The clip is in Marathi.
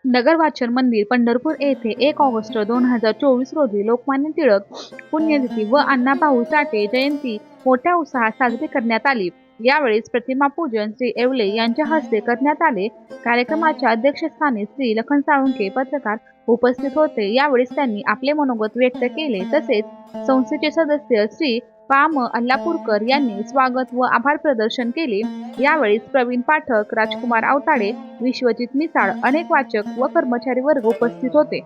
नगर वाचन मंदिर, पंढरपूर येथे 1 ऑगस्ट 2024 रोजी लोकमान्य टिळक पुण्यतिथी व अण्णाभाऊ साठे जयंती मोठ्या उत्साहात साजरी करण्यात आली. यावेळी प्रतिमा पूजन श्री येवले यांच्या हस्ते करण्यात आले. कार्यक्रमाच्या अध्यक्षस्थानी श्री लखन साळुंखे पत्रकार उपस्थित होते. यावेळी त्यांनी आपले मनोगत व्यक्त केले. तसेच संस्थेचे सदस्य श्री पाम अल्लापूरकर यांनी स्वागत व आभार प्रदर्शन केले. यावेळी प्रवीण पाठक, राजकुमार आवताडे, विश्वजित मिसाळ, अनेक वाचक व कर्मचारी वर्ग उपस्थित होते.